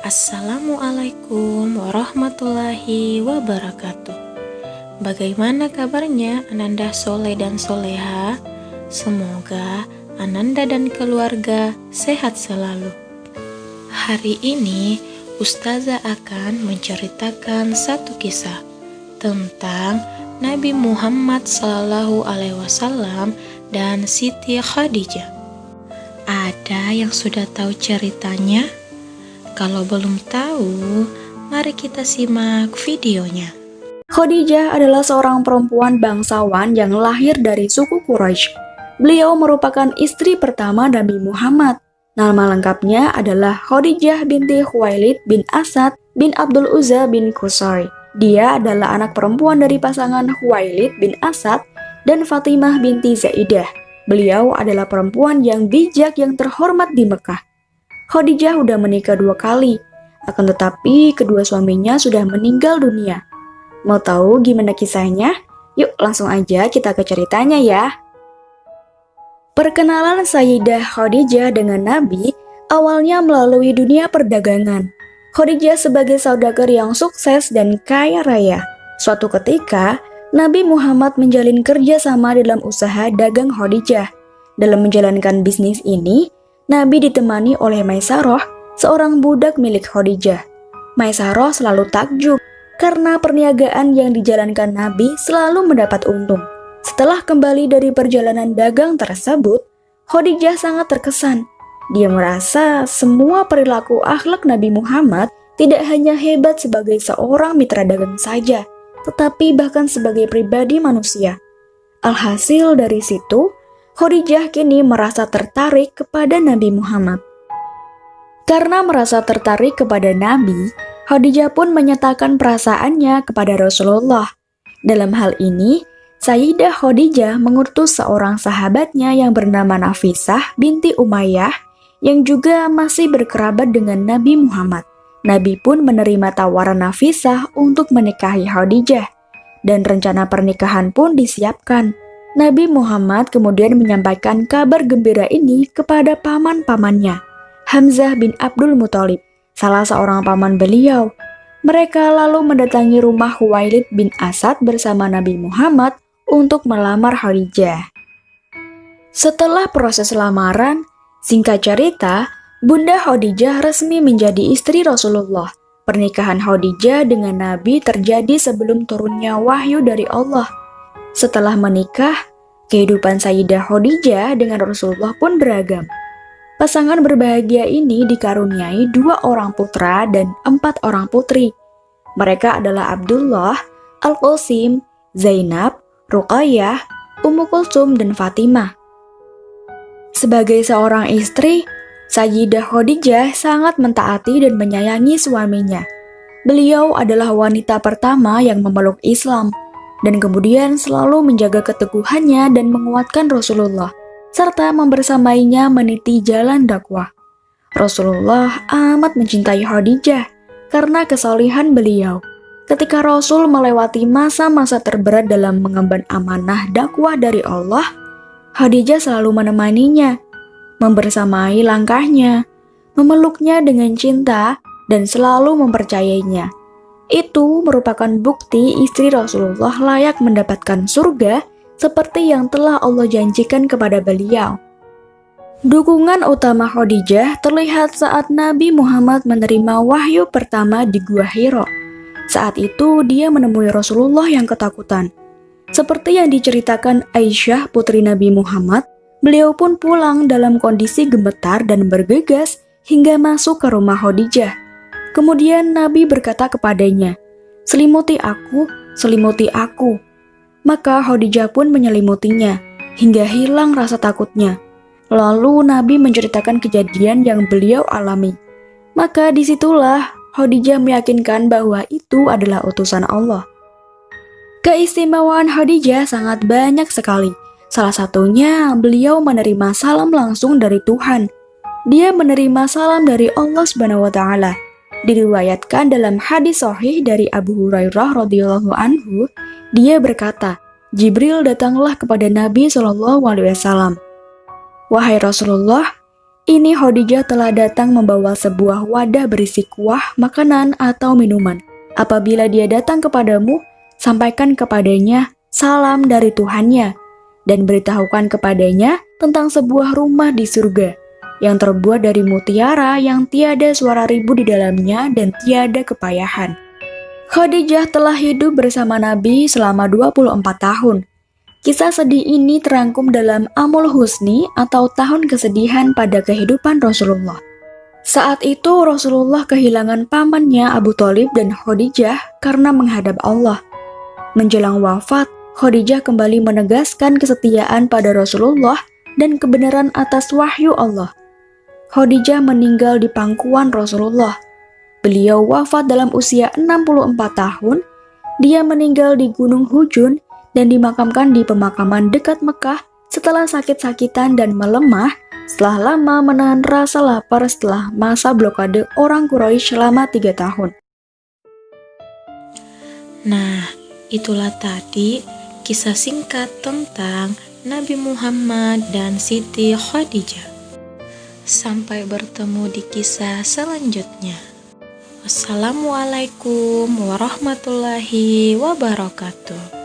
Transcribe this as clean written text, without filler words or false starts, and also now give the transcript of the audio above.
Assalamualaikum warahmatullahi wabarakatuh. Bagaimana kabarnya Ananda Soleh dan Soleha? Semoga Ananda dan keluarga sehat selalu. Hari ini Ustazah akan menceritakan satu kisah tentang Nabi Muhammad SAW dan Siti Khadijah. Ada yang sudah tahu ceritanya? Kalau belum tahu, mari kita simak videonya. Khadijah adalah seorang perempuan bangsawan yang lahir dari suku Quraisy. Beliau merupakan istri pertama Nabi Muhammad. Nama lengkapnya adalah Khadijah binti Khuwailid bin Asad bin Abdul Uzza bin Qusay. Dia adalah anak perempuan dari pasangan Khuwailid bin Asad dan Fatimah binti Zaidah. Beliau adalah perempuan yang bijak yang terhormat di Mekah. Khadijah udah menikah 2 kali, akan tetapi kedua suaminya sudah meninggal dunia. Mau tahu gimana kisahnya? Yuk langsung aja kita ke ceritanya ya. Perkenalan Sayyidah Khadijah dengan Nabi awalnya melalui dunia perdagangan. Khadijah sebagai saudagar yang sukses dan kaya raya. Suatu ketika, Nabi Muhammad menjalin kerjasama dalam usaha dagang Khadijah. Dalam menjalankan bisnis ini, Nabi ditemani oleh Maisarah, seorang budak milik Khadijah. Maisarah selalu takjub karena perniagaan yang dijalankan Nabi selalu mendapat untung. Setelah kembali dari perjalanan dagang tersebut, Khadijah sangat terkesan. Dia merasa semua perilaku akhlak Nabi Muhammad tidak hanya hebat sebagai seorang mitra dagang saja, tetapi bahkan sebagai pribadi manusia. Alhasil dari situ, Khadijah kini merasa tertarik kepada Nabi Muhammad. Karena merasa tertarik kepada Nabi, Khadijah pun menyatakan perasaannya kepada Rasulullah. Dalam hal ini, Sayyidah Khadijah mengutus seorang sahabatnya yang bernama Nafisah binti Umayyah yang juga masih berkerabat dengan Nabi Muhammad. Nabi pun menerima tawaran Nafisah untuk menikahi Khadijah dan rencana pernikahan pun disiapkan. Nabi Muhammad kemudian menyampaikan kabar gembira ini kepada paman-pamannya, Hamzah bin Abdul Muthalib, salah seorang paman beliau. Mereka lalu mendatangi rumah Khuwailid bin Asad bersama Nabi Muhammad untuk melamar Khadijah. Setelah proses lamaran, singkat cerita, Bunda Khadijah resmi menjadi istri Rasulullah. Pernikahan Khadijah dengan Nabi terjadi sebelum turunnya wahyu dari Allah. Setelah menikah, kehidupan Sayyidah Khadijah dengan Rasulullah pun beragam. Pasangan berbahagia ini dikaruniai 2 orang putra dan 4 orang putri. Mereka adalah Abdullah, Al-Qasim, Zainab, Ruqayyah, Ummu Kulsum, dan Fatimah. Sebagai seorang istri, Sayyidah Khadijah sangat mentaati dan menyayangi suaminya. Beliau adalah wanita pertama yang memeluk Islam dan kemudian selalu menjaga keteguhannya dan menguatkan Rasulullah, serta membersamainya meniti jalan dakwah. Rasulullah amat mencintai Khadijah karena kesalehan beliau. Ketika Rasul melewati masa-masa terberat dalam mengemban amanah dakwah dari Allah, Khadijah selalu menemaninya, membersamai langkahnya, memeluknya dengan cinta, dan selalu mempercayainya. Itu merupakan bukti istri Rasulullah layak mendapatkan surga seperti yang telah Allah janjikan kepada beliau. Dukungan utama Khadijah terlihat saat Nabi Muhammad menerima wahyu pertama di Gua Hira. Saat itu dia menemui Rasulullah yang ketakutan. Seperti yang diceritakan Aisyah putri Nabi Muhammad, beliau pun pulang dalam kondisi gemetar dan bergegas hingga masuk ke rumah Khadijah. Kemudian Nabi berkata kepadanya, "Selimuti aku, selimuti aku." Maka Khadijah pun menyelimutinya hingga hilang rasa takutnya. Lalu Nabi menceritakan kejadian yang beliau alami. Maka disitulah Khadijah meyakinkan bahwa itu adalah utusan Allah. Keistimewaan Khadijah sangat banyak sekali. Salah satunya beliau menerima salam langsung dari Tuhan. Dia menerima salam dari Allah SWT. Diriwayatkan dalam hadis sahih dari Abu Hurairah radhiyallahu anhu, dia berkata, Jibril datanglah kepada Nabi SAW. "Wahai Rasulullah, Ini Khadijah telah datang membawa sebuah wadah berisi kuah, makanan, atau minuman. Apabila dia datang kepadamu, sampaikan kepadanya salam dari Tuhannya, dan beritahukan kepadanya tentang sebuah rumah di surga, yang terbuat dari mutiara yang tiada suara ribu di dalamnya dan tiada kepayahan. Khadijah telah hidup bersama Nabi selama 24 tahun. Kisah sedih ini terangkum dalam Amul Husni atau tahun kesedihan pada kehidupan Rasulullah. Saat itu Rasulullah kehilangan pamannya Abu Thalib dan Khadijah karena menghadap Allah. Menjelang wafat, Khadijah kembali menegaskan kesetiaan pada Rasulullah dan kebenaran atas wahyu Allah. Khadijah meninggal di pangkuan Rasulullah. Beliau wafat dalam usia 64 tahun. Dia meninggal di Gunung Hujun dan dimakamkan di pemakaman dekat Mekah setelah sakit-sakitan dan melemah setelah lama menahan rasa lapar setelah masa blokade orang Quraisy selama 3 tahun. Nah, itulah tadi kisah singkat tentang Nabi Muhammad dan Siti Khadijah. Sampai bertemu di kisah selanjutnya. Wassalamualaikum warahmatullahi wabarakatuh.